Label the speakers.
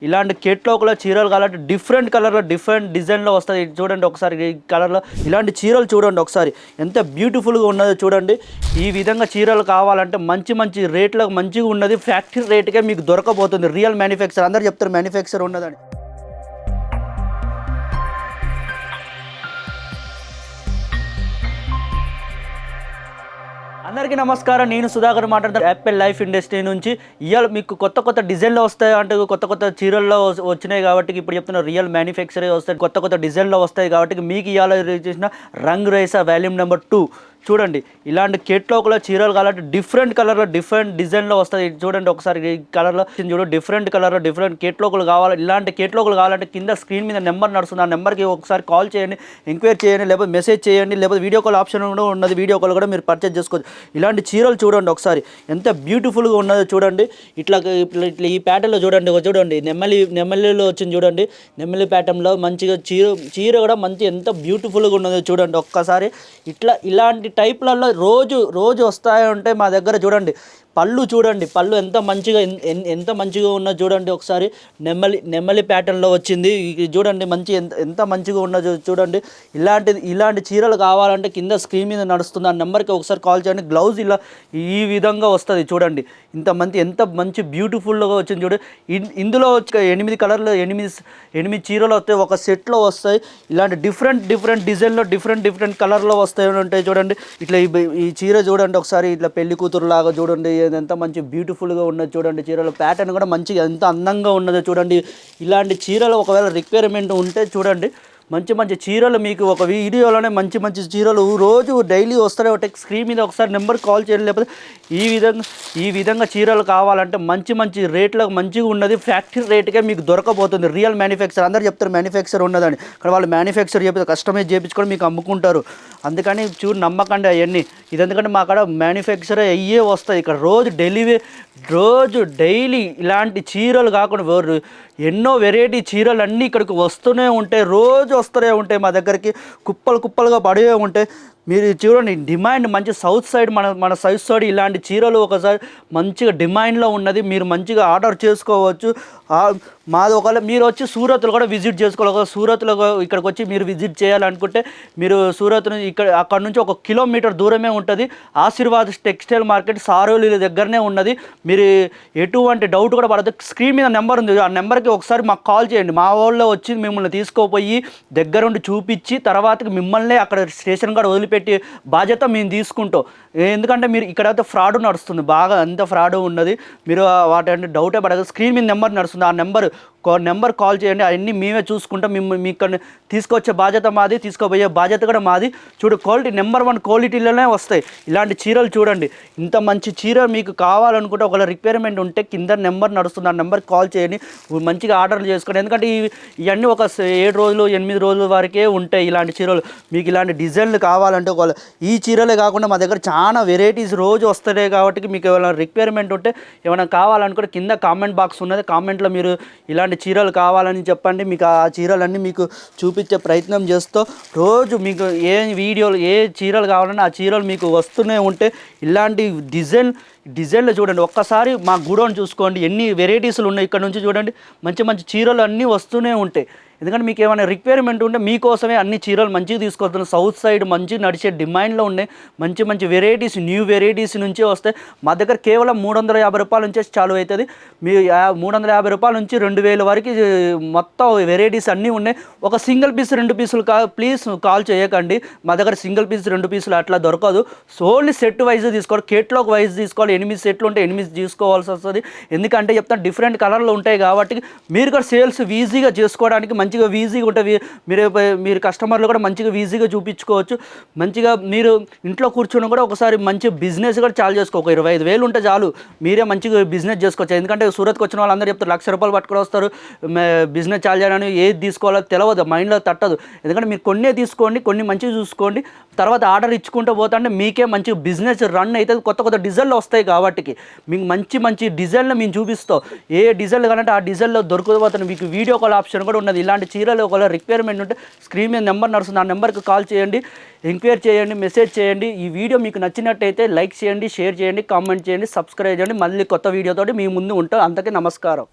Speaker 1: ఇలాంటి కేటలాగ్‌లో చీరలు కావాలంటే డిఫరెంట్ కలర్‌లో, డిఫరెంట్ డిజైన్‌లో వస్తాయి. చూడండి ఒకసారి ఈ కలర్‌లో ఇలాంటి చీరలు చూడండి ఒకసారి. ఎంత బ్యూటిఫుల్‌గా ఉన్నదో చూడండి. ఈ విధంగా చీరలు కావాలంటే మంచి మంచి రేట్‌లకు మంచిగా ఉన్నది. ఫ్యాక్టరీ రేట్‌కే మీకు దొరకబోతుంది. రియల్ మ్యానుఫ్యాక్చర్ అందరూ చెప్తారు మ్యానుఫ్యాక్చర్ ఉన్నదని. అందరికీ నమస్కారం. నేను సుధాకర్ మాట్లాడుతాను యాపిల్ లైఫ్ ఇండస్ట్రీ నుంచి. ఇవాళ మీకు కొత్త కొత్త డిజైన్‌లో వస్తాయి అంటే కొత్త కొత్త చీరల్లో వచ్చినాయి కాబట్టి ఇప్పుడు చెప్తున్నా రియల్ మ్యానుఫ్యాక్చరే వస్తాయి. కొత్త కొత్త డిజైన్‌లో వస్తాయి కాబట్టి మీకు ఇవాళ చేసిన రంగ్ రైసా వాల్యూమ్ నెంబర్ 2 చూడండి. ఇలాంటి కేటలాగ్‌లో చీరలు కావాలంటే డిఫరెంట్ కలర్‌లో, డిఫరెంట్ డిజైన్‌లో వస్తాయి. చూడండి ఒకసారి ఈ కలర్‌లో చూడు, డిఫరెంట్ కలర్‌లో, డిఫరెంట్ కేటలాగ్‌లు కావాలి. ఇలాంటి కేటలాగ్‌లు కావాలంటే కింద స్క్రీన్ మీద నెంబర్ నడుస్తుంది. ఆ నెంబర్కి ఒకసారి కాల్ చేయండి, ఎంక్వైరీ చేయండి, లేకపోతే మెసేజ్ చేయండి, లేకపోతే వీడియో కాల్ ఆప్షన్ కూడా ఉన్నది. వీడియో కాల్ కూడా మీరు పర్చేజ్ చేసుకోవచ్చు. ఇలాంటి చీరలు చూడండి ఒకసారి ఎంత బ్యూటిఫుల్గా ఉన్నదో చూడండి. ఇట్లా ఇట్లా ఈ ప్యాటర్న్లో చూడండి నెమ్మలిలో వచ్చింది చూడండి. నెమ్మలి ప్యాటర్న్లో మంచిగా చీర కూడా మంచి ఎంత బ్యూటిఫుల్గా ఉన్నదో చూడండి ఒక్కసారి. ఇలాంటి టైప్లలో రోజు వస్తాయి ఉంటాయి మా దగ్గర. చూడండి పళ్ళు చూడండి, పళ్ళు ఎంత మంచిగా ఉన్నది చూడండి ఒకసారి. నెమ్మలి ప్యాటర్న్లో వచ్చింది చూడండి. ఎంత మంచిగా ఉన్నదో చూడండి. ఇలాంటి చీరలు కావాలంటే కింద స్క్రీన్ మీద నడుస్తుంది. ఆ నెంబర్కి ఒకసారి కాల్ చేయండి. గ్లౌజ్ ఇలా ఈ విధంగా వస్తుంది చూడండి. ఎంత మంచి బ్యూటిఫుల్గా వచ్చింది చూడండి. ఇందులో 8 కలర్లు, 8 చీరలు వస్తాయి, ఒక సెట్లో వస్తాయి. ఇలాంటి డిఫరెంట్ డిజైన్లో, డిఫరెంట్ కలర్లో వస్తాయి ఉంటాయి చూడండి. ఇట్లా ఈ చీర చూడండి ఒకసారి. ఇట్లా పెళ్లి కూతురు లాగా చూడండి, ఎంత మంచి బ్యూటిఫుల్గా ఉన్నది చూడండి. చీరల ప్యాటర్న్ కూడా మంచిగా ఎంత అందంగా ఉన్నదో చూడండి. ఇలాంటి చీరలు ఒకవేళ రిక్వైర్మెంట్ ఉంటే చూడండి. మంచి చీరలు మీకు ఒక వీడియోలోనే మంచి చీరలు రోజు డైలీ వస్తాయి. ఒకటి స్క్రీన్ మీద ఒకసారి నెంబర్ కాల్ చేయండి. లేకపోతే ఈ విధంగా చీరలు కావాలంటే మంచి రేట్లకు మంచిగా ఉన్నది. ఫ్యాక్టరీ రేట్కే మీకు దొరకబోతుంది. రియల్ మ్యానుఫ్యాక్చర్ అందరూ చెప్తారు మ్యానుఫ్యాక్చర్ ఉన్నదని. ఇక్కడ వాళ్ళు మ్యానుఫ్యాక్చర్ చెప్తే కస్టమైజ్ చేయించుకొని మీకు అమ్ముకుంటారు. అందుకని నమ్మకండి అవన్నీ. ఇది ఎందుకంటే మా కాడ మ్యానుఫ్యాక్చర్ అయ్యే వస్తాయి. ఇక్కడ రోజు డైలీ ఇలాంటి చీరలు కాకుండా ఎన్నో వెరైటీ చీరలు అన్నీ ఇక్కడికి వస్తూనే ఉంటాయి. రోజు వస్తూనే ఉంటాయి మా దగ్గరికి. కుప్పలుగా పడే ఉంటాయి. మీరు చూడండి డిమాండ్ మంచి సౌత్ సైడ్ మన సౌత్ సైడ్ ఇలాంటి చీరలు ఒకసారి మంచిగా డిమాండ్లో ఉన్నది. మీరు మంచిగా ఆర్డర్ చేసుకోవచ్చు. మాది ఒకవేళ మీరు వచ్చి సూరత్లో కూడా విజిట్ చేసుకోవాలి. సూరత్లో ఇక్కడికి వచ్చి మీరు విజిట్ చేయాలనుకుంటే మీరు సూరత్ నుంచి అక్కడ నుంచి 1 కిలోమీటర్ దూరమే ఉంటుంది. ఆశీర్వాద్ టెక్స్టైల్ మార్కెట్ సారోలి దగ్గరనే ఉన్నది. మీరు ఎటువంటి డౌట్ కూడా పడదు. స్క్రీన్ మీద నెంబర్ ఉంది. ఆ నెంబర్కి ఒకసారి మాకు కాల్ చేయండి. మా వాళ్ళు వచ్చి మిమ్మల్ని తీసుకోపోయి దగ్గరుండి చూపించి తర్వాతకి మిమ్మల్ని అక్కడ స్టేషన్ కూడా వదిలిపెట్టి బాధ్యత మేము తీసుకుంటాం. ఎందుకంటే మీరు ఇక్కడైతే ఫ్రాడ్ నడుస్తుంది, బాగా అంత ఫ్రాడ్ ఉన్నది. మీరు వాటి డౌటే పడదు. స్క్రీన్ మీద నెంబర్ నడుస్తుంది. ఆ నెంబర్ కాల్ చేయండి. అవన్నీ మేమే చూసుకుంటాం. మీ ఇక్కడ తీసుకొచ్చే బాధ్యత మాది, తీసుకోబోయే బాధ్యత కూడా మాది. క్వాలిటీ నెంబర్ 1 క్వాలిటీలోనే వస్తాయి. ఇలాంటి చీరలు చూడండి. ఇంత మంచి చీర మీకు కావాలనుకుంటే ఒకవేళ రిక్వైర్మెంట్ ఉంటే కింద నెంబర్ నడుస్తుంది. ఆ నెంబర్కి కాల్ చేయండి. మంచిగా ఆర్డర్లు చేసుకోండి. ఎందుకంటే ఇవన్నీ ఒక 7 రోజులు 8 రోజుల వరకే ఉంటాయి ఇలాంటి చీరలు. మీకు ఇలాంటి డిజైన్లు కావాలంటే ఒకవేళ ఈ చీరలే కాకుండా మా దగ్గర చాలా వెరైటీస్ రోజు వస్తున్నాయి కాబట్టి మీకు ఏమైనా రిక్వైర్మెంట్ ఉంటే ఏమైనా కావాలనుకుంటే కింద కామెంట్ బాక్స్ ఉన్నది. కామెంట్లో మీరు ఇలాంటి చీరలు కావాలని చెప్పండి. మీకు ఆ చీరలన్నీ మీకు చూపించే ప్రయత్నం చేస్తూ రోజు మీకు ఏ చీరలు కావాలన్నా ఆ చీరలు మీకు వస్తూనే ఉంటే ఇలాంటి డిజైన్లు చూడండి. ఒక్కసారి మా గూడౌన్ చూసుకోండి. ఎన్ని వెరైటీస్లు ఉన్నాయి ఇక్కడ నుంచి చూడండి. మంచి చీరలు అన్నీ వస్తూనే ఉంటాయి. ఎందుకంటే మీకు ఏమైనా రిక్వైర్మెంట్ ఉంటే మీకోసమే అన్ని చీరలు మంచిగా తీసుకొస్తున్నాం. సౌత్ సైడ్ మంచి నడిచే డిమాండ్లో ఉన్నాయి. మంచి వెరైటీస్, న్యూ వెరైటీస్ నుంచే వస్తాయి. మా దగ్గర కేవలం 350 రూపాయల నుంచే చాలు అవుతుంది. మీ 350 రూపాయల నుంచి 2000 వరకు మొత్తం వెరైటీస్ అన్నీ ఉన్నాయి. ఒక సింగిల్ పీస్ 2 పీసులు ప్లీజ్ కాల్ చేయకండి. మా దగ్గర సింగిల్ పీస్ 2 పీసులు అట్లా దొరకదు. ఓన్లీ సెట్ వైజ్ తీసుకోవాలి, కేటలాగ్ వైజ్ తీసుకోవాలి. 8 సెట్లు ఉంటే 8 తీసుకోవాల్సి వస్తుంది. ఎందుకంటే చెప్తాను డిఫరెంట్ కలర్లు ఉంటాయి కాబట్టి మీరు కూడా సేల్స్ ఈజీగా చేసుకోవడానికి మంచిగా ఈజీగా ఉంటుంది. మీరు కస్టమర్లు కూడా మంచిగా ఈజీగా చూపించుకోవచ్చు. మంచిగా మీరు ఇంట్లో కూర్చొని కూడా ఒకసారి మంచి బిజినెస్ కూడా చాలు చేసుకో. 25,000 ఉంటే చాలు, మీరే మంచిగా బిజినెస్ చేసుకోవచ్చు. ఎందుకంటే సూరత్కి వచ్చిన వాళ్ళందరూ చెప్తారు 1,00,000 రూపాయలు పట్టుకొని వస్తారు, బిజినెస్ చాలు చేయాలని. ఏది తీసుకోవాలో తెలియదు, మైండ్లో తట్టదు. ఎందుకంటే మీరు కొన్నే తీసుకోండి, కొన్ని మంచిగా చూసుకోండి. తర్వాత ఆర్డర్ ఇచ్చుకుంటూ పోతుంటే మీకే మంచి బిజినెస్ రన్ అవుతుంది. కొత్త డిజైన్లు వస్తాయి కాబట్టి మీకు మంచి డిజైన్లు మేము చూపిస్తాం. ఏ డిజైన్లు కావాలంటే ఆ డిజైన్లో దొరకకపోతే మీకు వీడియో కాల్ ఆప్షన్ కూడా ఉన్నది. ఇలాంటి చీరలు ఒకవేళ రిక్వైర్మెంట్ ఉంటే స్క్రీన్ మీద నెంబర్ నడుస్తుంది. ఆ నెంబర్కి కాల్ చేయండి, ఎంక్వైరీ చేయండి, మెసేజ్ చేయండి. ఈ వీడియో మీకు నచ్చినట్టయితే లైక్ చేయండి, షేర్ చేయండి, కామెంట్ చేయండి, సబ్స్క్రైబ్ చేయండి. మళ్ళీ కొత్త వీడియోతోటి మీ ముందు ఉంటాం. అంతకీ నమస్కారం.